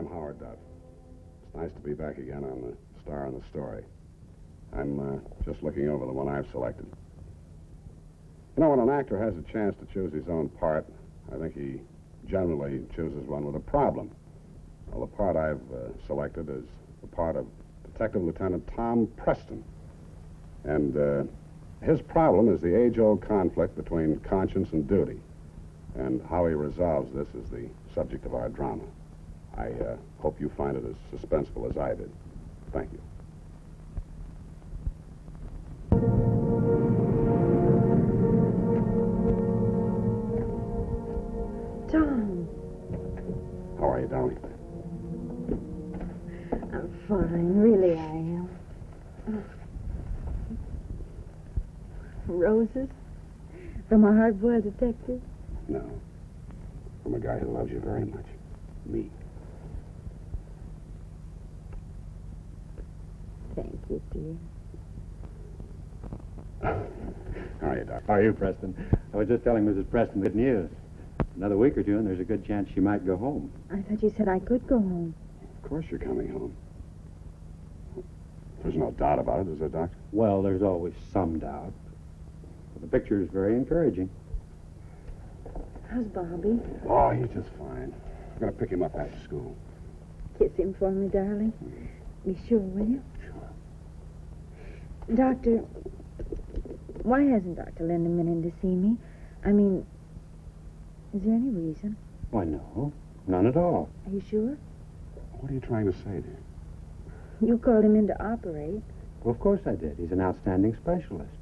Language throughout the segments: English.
Howard Duff. It's nice to be back again on the Star and the Story. I'm just looking over the one I've selected. You know, when an actor has a chance to choose his own part, I think he generally chooses one with a problem. Well, the part I've selected is the part of Detective Lieutenant Tom Preston. And his problem is the age-old conflict between conscience and duty. And how he resolves this is the subject of our drama. I hope you find it as suspenseful as I did. Thank you. Tom. How are you, darling? I'm fine, really I am. Roses? From a hard-boiled detective? No. From a guy who loves you very much. Me. Thank you, dear. How are you, Doc? How are you, Preston? I was just telling Mrs. Preston good news. Another week or two, and there's a good chance she might go home. I thought you said I could go home. Of course you're coming home. There's no doubt about it, is there, Doctor? Well, there's always some doubt. But the picture is very encouraging. How's Bobby? Oh, he's just fine. I'm going to pick him up after school. Kiss him for me, darling. Be sure, will you? Sure. Doctor, why hasn't Dr. Linden been in to see me? I mean, is there any reason? Why, no. None at all. Are you sure? What are you trying to say, dear? You called him in to operate. Well, of course I did. He's an outstanding specialist.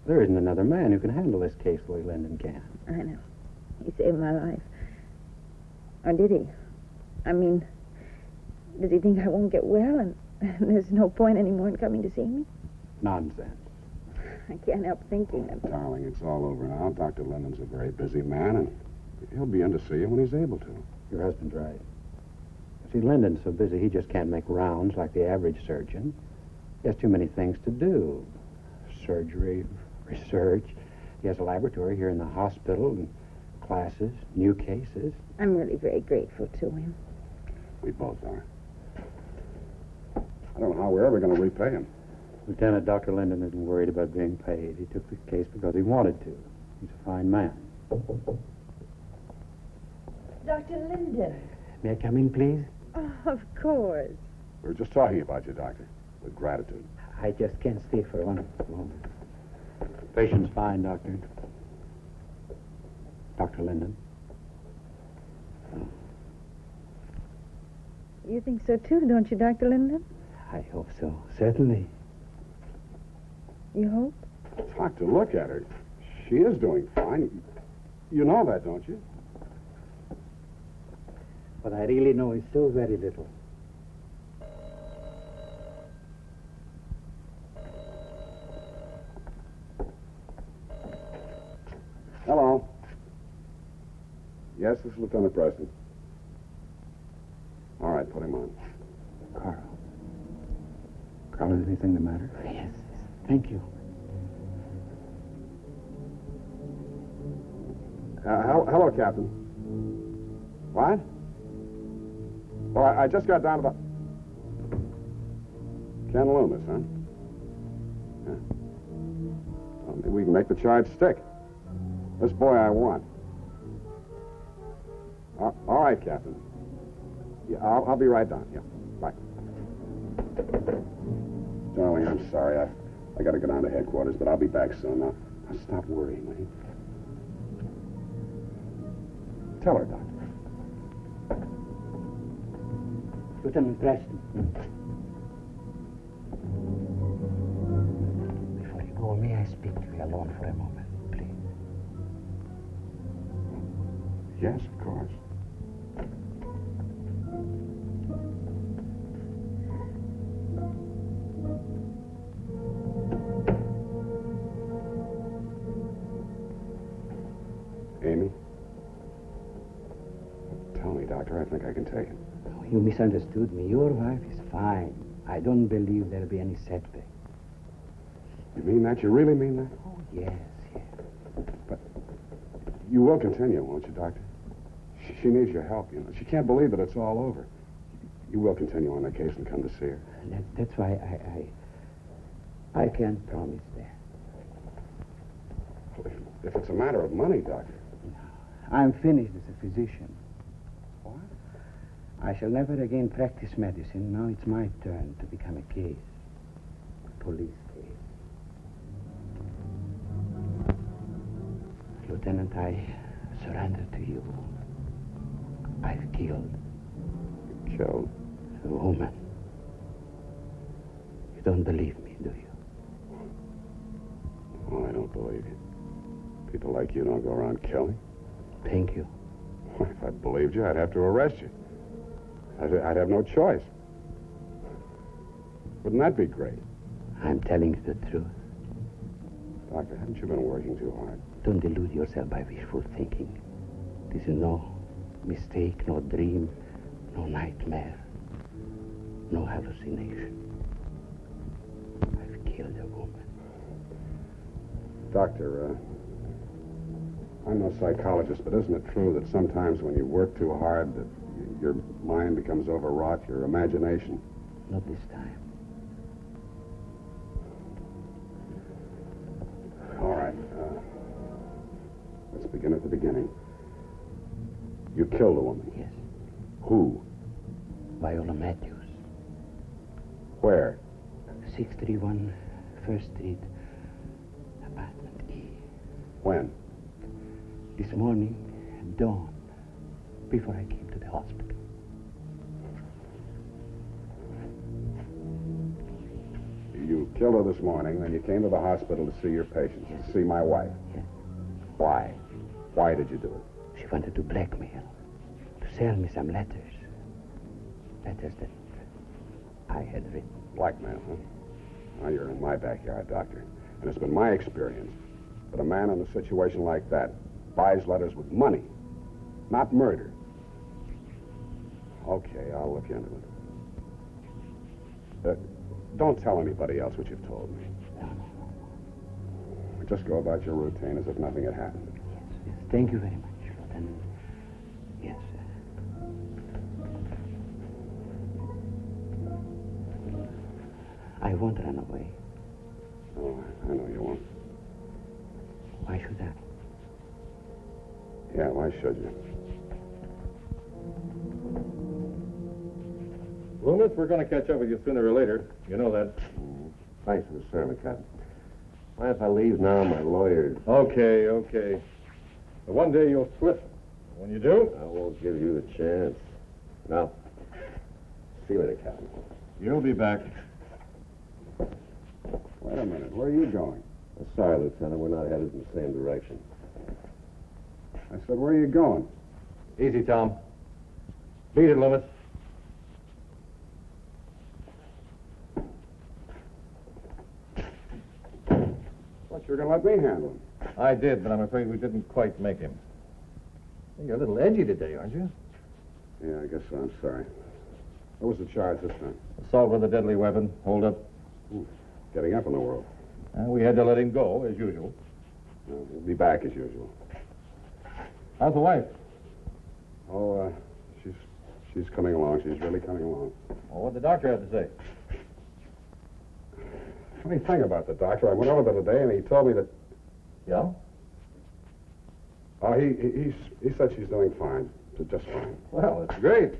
There isn't another man who can handle this case the way Linden can. I know. He saved my life. Or did he? I mean, does he think I won't get well and there's no point anymore in coming to see me? Nonsense. I can't help thinking that. Darling, it's all over now. Dr. Linden's a very busy man, and he'll be in to see you when he's able to. Your husband's right. See, Linden's so busy he just can't make rounds like the average surgeon. He has too many things to do. Surgery, research. He has a laboratory here in the hospital, and classes, new cases. I'm really very grateful to him. We both are. I don't know how we're ever going to repay him. Lieutenant, Dr. Linden isn't worried about being paid. He took the case because he wanted to. He's a fine man. Dr. Linden. May I come in, please? Oh, of course. We were just talking about you, Doctor, with gratitude. I just can't stay for one moment. Patient's fine, Doctor. Dr. Linden. You think so, too, don't you, Dr. Linden? I hope so, certainly. You hope? Doctor, look at her. She is doing fine. You know that, don't you? What I really know is so very little. Hello. Yes, this is Lieutenant Preston. All right, put him on. Carl. Carl, is anything the matter? Yes. Thank you. Hello, Captain. What? Well, I just got down to the... Ken Loomis, huh? Yeah. Well, maybe we can make the charge stick. This boy I want. All right, Captain. Yeah, I'll be right down. Yeah, bye. Darling, I'm sorry. I got to go down to headquarters, but I'll be back soon. Now stop worrying, will you? Tell her, Doctor. Lieutenant Preston. Before you go, may I speak to you alone for a moment, please? Yes, of course. Amy? Tell me, Doctor. I think I can take it. Oh, you misunderstood me. Your wife is fine. I don't believe there'll be any setback. You mean that? You really mean that? Oh, yes, yes. But you will continue, won't you, Doctor? She needs your help, you know. She can't believe that it's all over. You will continue on the case and come to see her. That's why I can't promise that. If it's a matter of money, Doctor. I'm finished as a physician. What? I shall never again practice medicine. Now it's my turn to become a case. A police case. Lieutenant, I surrender to you. I've killed. You killed? A woman. You don't believe me, do you? Oh, I don't believe you. People like you don't go around killing. Thank you. Well, if I believed you, I'd have to arrest you. I'd have no choice. Wouldn't that be great? I'm telling you the truth. Doctor, haven't you been working too hard? Don't delude yourself by wishful thinking. This is no mistake, no dream, no nightmare, no hallucination. I've killed a woman. Doctor, I'm no psychologist, but isn't it true that sometimes when you work too hard, that your mind becomes overwrought, your imagination? Not this time. All right. Let's begin at the beginning. You killed a woman. Yes. Who? Viola Matthews. Where? 631 First Street, apartment E. When? This morning, at dawn, before I came to the hospital. You killed her this morning, then you came to the hospital to see your patients, to see my wife. Yes. Why? Why did you do it? She wanted to blackmail, to sell me some letters. Letters that I had written. Blackmail, huh? Now you're in my backyard, Doctor. And it's been my experience that a man in a situation like that buys letters with money, not murder. Okay, I'll look into it. Don't tell anybody else what you've told me. No. Just go about your routine as if nothing had happened. Yes. Thank you very much, Lieutenant. Yes, I won't run away. Oh, I know you won't. Why should I? Yeah, why should you? Loomis, we're going to catch up with you sooner or later. You know that. Thanks for the sermon, Captain. Why, if I leave now, my lawyer... Okay. But one day you'll slip. When you do, I won't give you the chance. Now, see you later, Captain. you'll be back. Wait a minute. Where are you going? Sorry, Lieutenant, we're not headed in the same direction. I said, where are you going? Easy, Tom. Beat it, Loomis. Thought you were going to let me handle him. I did, but I'm afraid we didn't quite make him. You're a little edgy today, aren't you? Yeah, I guess so. I'm sorry. What was the charge this time? Assault with a deadly weapon, hold up. Getting up in the world. We had to let him go, as usual. He'll be back as usual. How's the wife? Oh, she's coming along. She's really coming along. Well, what'd the doctor have to say? Funny thing about the doctor, I went over there today and he told me that... Yeah? Oh, he said she's doing fine. Just fine. Well, that's great.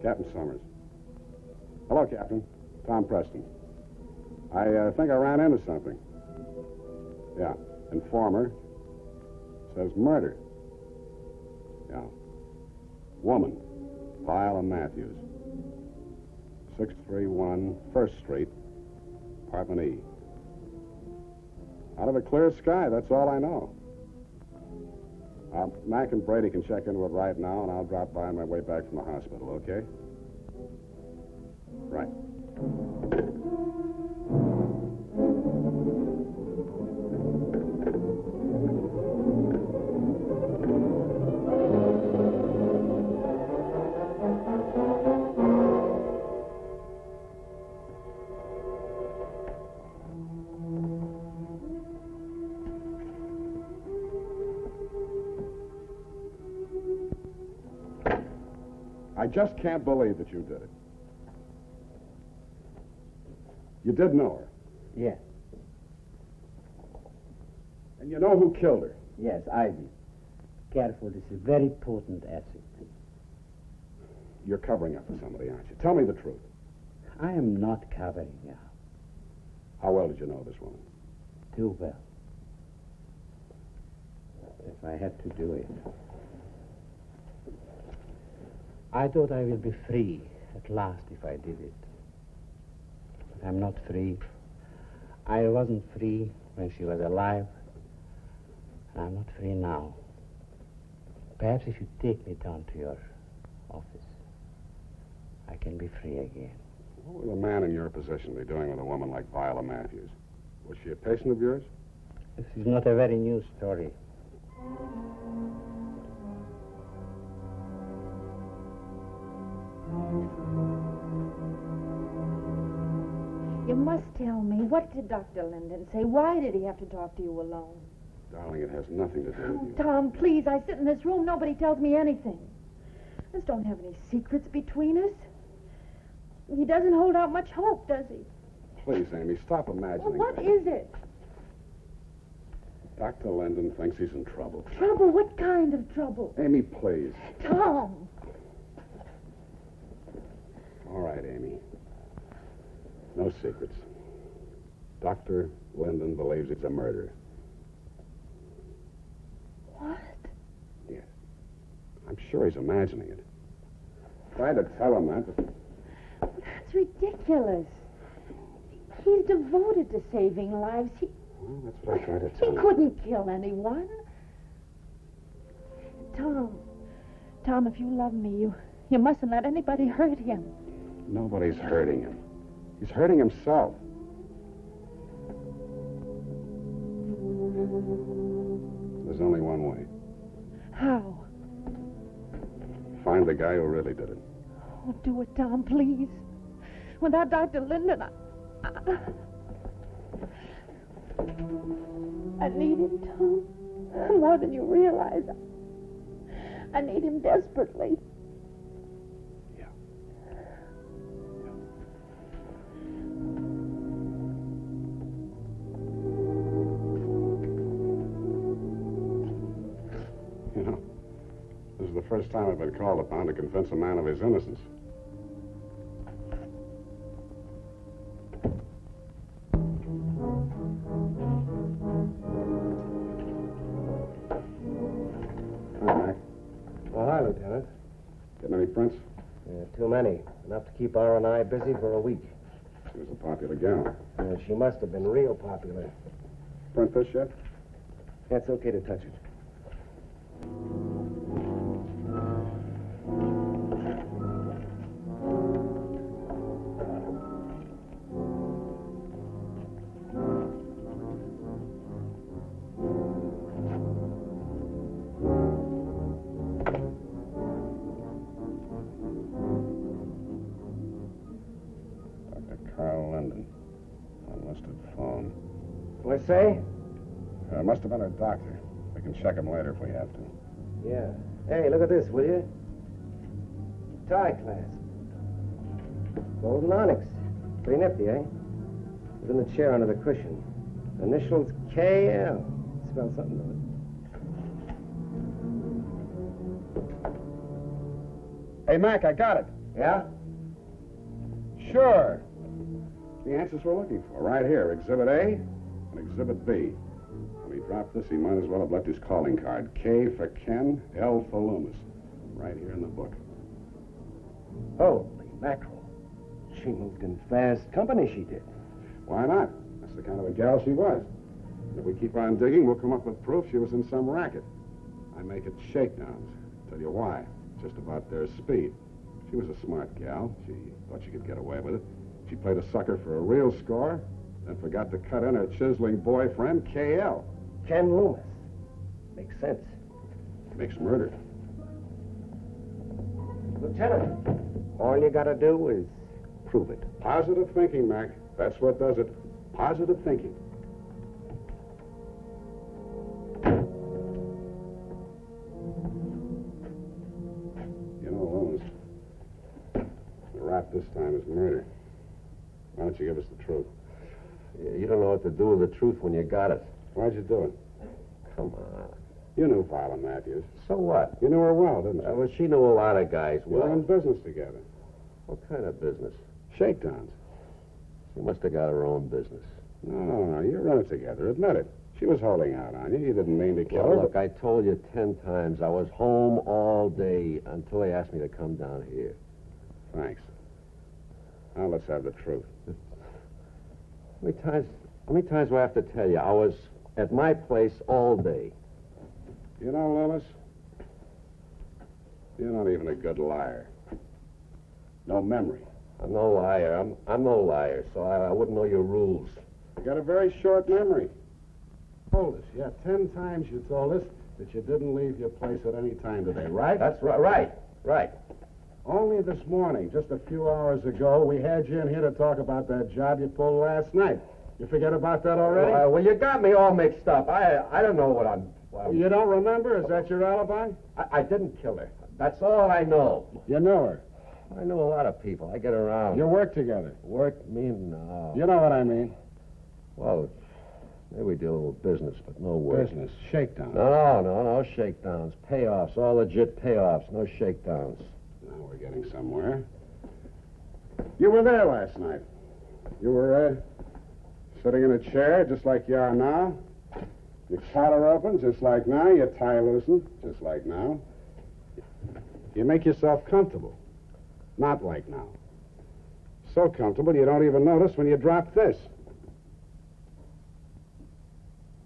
Captain Summers. Hello, Captain. Tom Preston. I think I ran into something. Yeah. Informer. Says murder. Yeah. Woman. Viola Matthews. 631 First Street, Apartment E. Out of a clear sky, that's all I know. Mac and Brady can check into it right now, and I'll drop by on my way back from the hospital, okay? Right. I just can't believe that you did it. You did know her. Yes. And you know who killed her. Yes, I did. Careful, this is very potent acid. You're covering up for somebody, aren't you? Tell me the truth. I am not covering up. How well did you know this woman? Too well. If I had to do it. I thought I would be free at last if I did it. But I'm not free. I wasn't free when she was alive. And I'm not free now. Perhaps if you take me down to your office, I can be free again. What would a man in your position be doing with a woman like Viola Matthews? Was she a patient of yours? This is not a very new story. You must tell me, what did Dr. Linden say? Why did he have to talk to you alone? Darling, it has nothing to do with you. Tom, please, I sit in this room. Nobody tells me anything. Us don't have any secrets between us. He doesn't hold out much hope, does he? Please, Amy, stop imagining Well, what things. is it? Dr. Linden thinks he's in trouble. Trouble? What kind of trouble? Amy, please. Tom! All right, Amy. No secrets. Dr. Linden believes it's a murder. What? Yes. I'm sure he's imagining it. Tried to tell him that, but That's ridiculous. He's devoted to saving lives. well, that's what I tried to He tell him. couldn't kill anyone. Tom, if you love me, you mustn't let anybody hurt him. Nobody's hurting him. He's hurting himself. There's only one way. How? Find the guy who really did it. Oh, do it, Tom, please. Without Dr. Linden, I need him, Tom. More than you realize. I need him desperately. Yeah. You know, this is the first time I've been called upon to convince a man of his innocence. Hi, Mac. Oh, hi, Lieutenant. Getting any prints? Too many. Enough to keep R&I busy for a week. She was a popular gal. She must have been real popular. Print this yet? It's okay to touch it. Dr. Carl Linden. Unlisted phone. What say? Must have been her doctor. We can check him later if we have to. Yeah. Hey, look at this, will you? Tie clasp. Golden onyx. Pretty nifty, eh? It's in the chair under the cushion. Initials KL. Spell something to it. Hey, Mac, I got it. Yeah? Sure. The answers we're looking for, right here. Exhibit A and Exhibit B. When he dropped this, he might as well have left his calling card. K for Ken, L for Loomis. Right here in the book. Holy mackerel. She moved in fast company, she did. Why not? That's the kind of a gal she was. If we keep on digging, we'll come up with proof she was in some racket. I make it shakedowns. Tell you why. Just about their speed. She was a smart gal. She thought she could get away with it. She played a sucker for a real score, then forgot to cut in her chiseling boyfriend, KL. Ken Loomis. Makes sense. Makes murder. Lieutenant, all you gotta do is prove it. Positive thinking, Mac. That's what does it. Positive thinking. You know, Loomis, the rap this time is murder. Why don't you give us the truth? You don't know what to do with the truth when you got it. Why'd you do it? Come on. You knew Viola Matthews. So what? You knew her well, didn't you? Well, she knew a lot of guys You were well. in business together. What kind of business? Shakedowns. She must have got her own business. No, you run it together. Admit it. She was holding out on you. You didn't mean to kill Well, her. look, I told you 10 times I was home all day until they asked me to come down here. Thanks. Now let's have the truth. How many times do I have to tell you? I was at my place all day. You know, Loomis, you're not even a good liar. No memory. I'm no liar. I'm no liar, so I wouldn't know your rules. You got a very short memory. Told us, 10 times you told us that you didn't leave your place at any time today, right? That's right. Right. Only this morning, just a few hours ago, we had you in here to talk about that job you pulled last night. You forget about that already? Well, you got me all mixed up. I don't know what I'm... You don't remember? Is that your alibi? I didn't kill her. That's all I know. You know her. I know a lot of people. I get around. You work together. Work me? No. You know what I mean. Well, maybe we do a little business, but no work. Business. Shakedown. No shakedowns. Payoffs. All legit payoffs. No shakedowns. Now we're getting somewhere. You were there last night. You were, sitting in a chair just like you are now. Your collar open just like now. Your tie loosened just like now. You make yourself comfortable. Not like now. So comfortable you don't even notice when you drop this.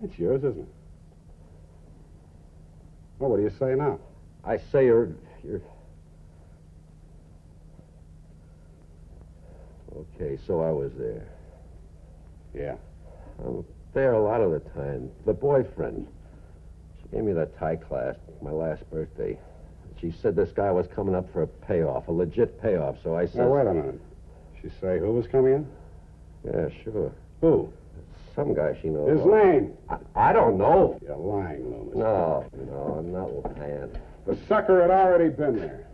It's yours, isn't it? Well, what do you say now? I say you're... Okay, so I was there. Yeah. I'm there a lot of the time. The boyfriend. She gave me that tie class my last birthday. She said this guy was coming up for a payoff, a legit payoff, so I said... Now, wait a minute. She say who was coming in? Yeah, sure. Who? Some guy she knows. His name? I don't know. You're lying, Loomis. No, I'm not lying. The sucker had already been there.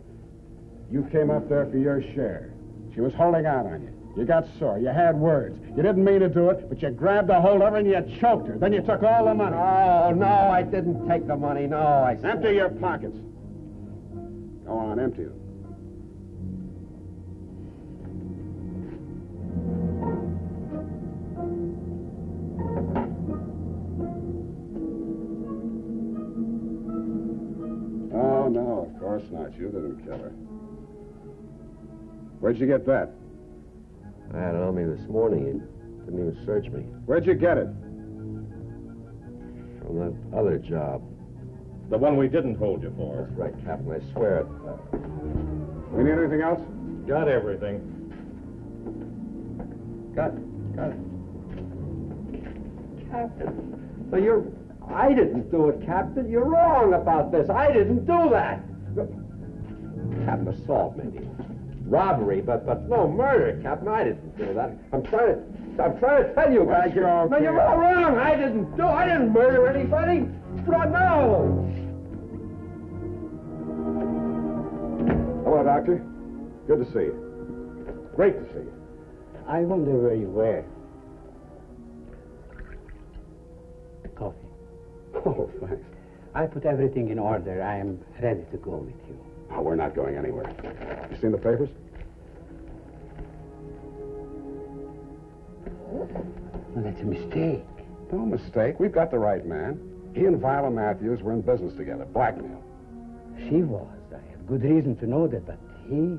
You came up there for your share. She was holding out on you. You got sore. You had words. You didn't mean to do it, but you grabbed a hold of her and you choked her. Then you took all the money. No, I didn't take the money. No, I... Empty your pockets. Go on, empty them. Oh, no, of course not. You didn't kill her. Where'd you get that? I had it on me this morning. He didn't even search me. Where'd you get it? From that other job. The one we didn't hold you for. That's right, Captain. I swear it. We need anything else? Got everything. Got it. Captain. So I didn't do it, Captain. You're wrong about this. I didn't do that. Captain, assault, maybe. Robbery, but no murder, Captain. I didn't do that. I'm trying to tell you guys. No, you're all wrong. I didn't murder anybody. No. Hello, Doctor. Good to see you. Great to see you. I wonder where you were. Coffee. Oh, thanks. I put everything in order. I am ready to go with you. Oh, we're not going anywhere. You seen the papers? Well, that's a mistake. No mistake. We've got the right man. He and Viola Matthews were in business together. Blackmail. She was. I have good reason to know that, but he...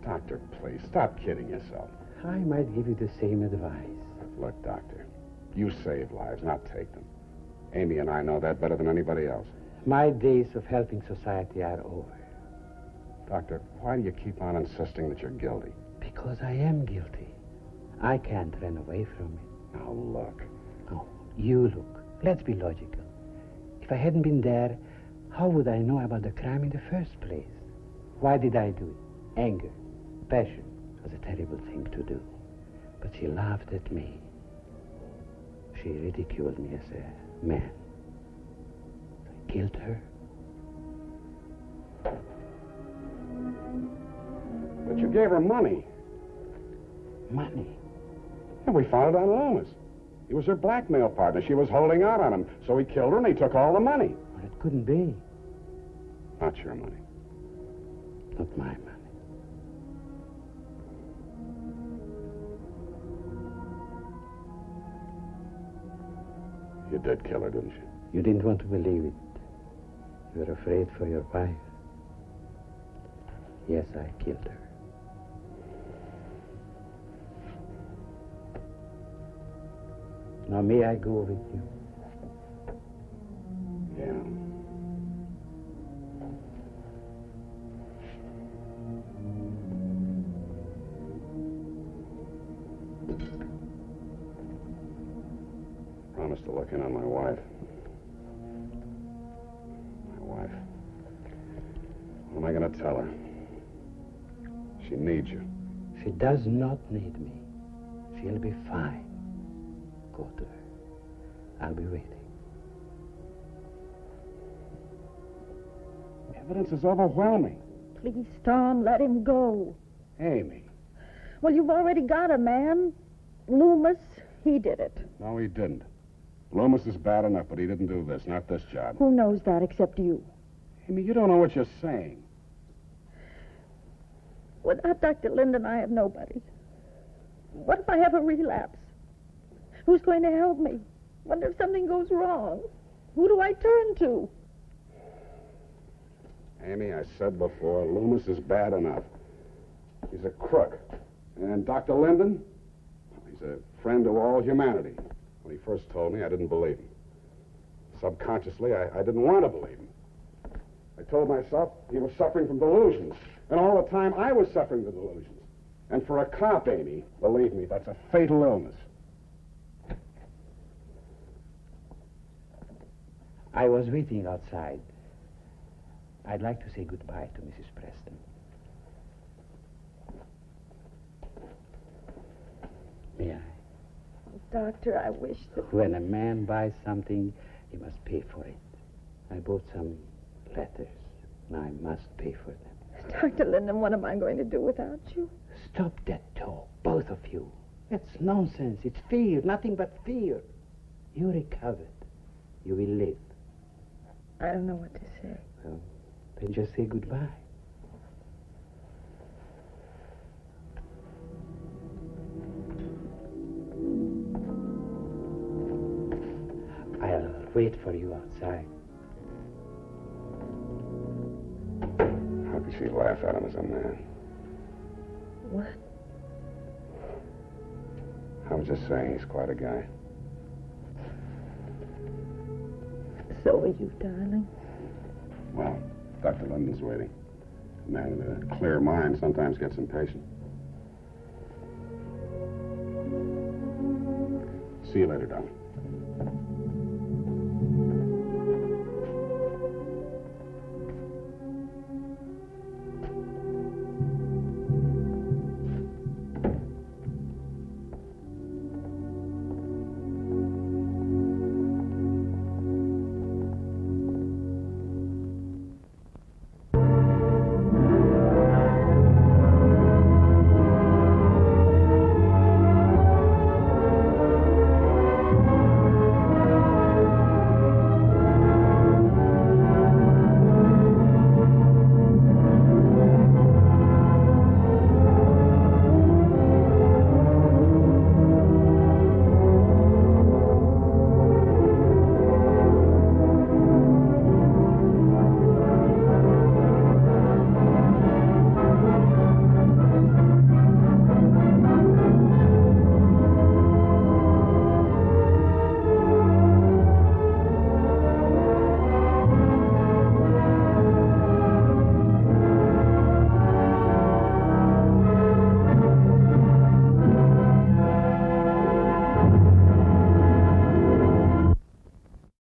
Doctor, please, stop kidding yourself. I might give you the same advice. Look, Doctor, you save lives, not take them. Amy and I know that better than anybody else. My days of helping society are over. Doctor, why do you keep on insisting that you're guilty? Because I am guilty. I can't run away from it. Now, look. Oh, you look. Let's be logical. If I hadn't been there, how would I know about the crime in the first place? Why did I do it? Anger, passion was a terrible thing to do. But she laughed at me. She ridiculed me as a man. I killed her. But you gave her money. Money. And we found it on Loomis. He was her blackmail partner. She was holding out on him. So he killed her and he took all the money. Well, it couldn't be. Not your money. Not my money. You did kill her, didn't you? You didn't want to believe it. You were afraid for your wife. Yes, I killed her. Now, may I go with you? Yeah. Promise to look in on my wife. My wife. What am I going to tell her? She needs you. She does not need me. She'll be fine. Go to her. I'll be waiting. Evidence is overwhelming. Please, Tom, let him go. Amy. Well, you've already got a man. Loomis, he did it. No, he didn't. Loomis is bad enough, but he didn't do this, not this job. Who knows that except you? Amy, you don't know what you're saying. Without Dr. Linden, I have nobody. What if I have a relapse? Who's going to help me? Wonder if something goes wrong. Who do I turn to? Amy, I said before, Loomis is bad enough. He's a crook. And Dr. Linden, he's a friend to all humanity. When he first told me, I didn't believe him. Subconsciously, I didn't want to believe him. I told myself he was suffering from delusions. And all the time, I was suffering the delusions. And for a cop, Amy, believe me, that's a fatal illness. I was waiting outside. I'd like to say goodbye to Mrs. Preston. May I? Doctor, I wish that... When a man buys something, he must pay for it. I bought some letters. Now I must pay for them. Dr. Linden, what am I going to do without you? Stop that talk, both of you. That's nonsense. It's fear, nothing but fear. You recovered. You will live. I don't know what to say. Well, then just say goodbye. I'll wait for you outside. How could she laugh at him as a man? What? I was just saying, he's quite a guy. So are you, darling. Well, Dr. Linden's waiting. A man with a clear mind sometimes gets impatient. See you later, darling.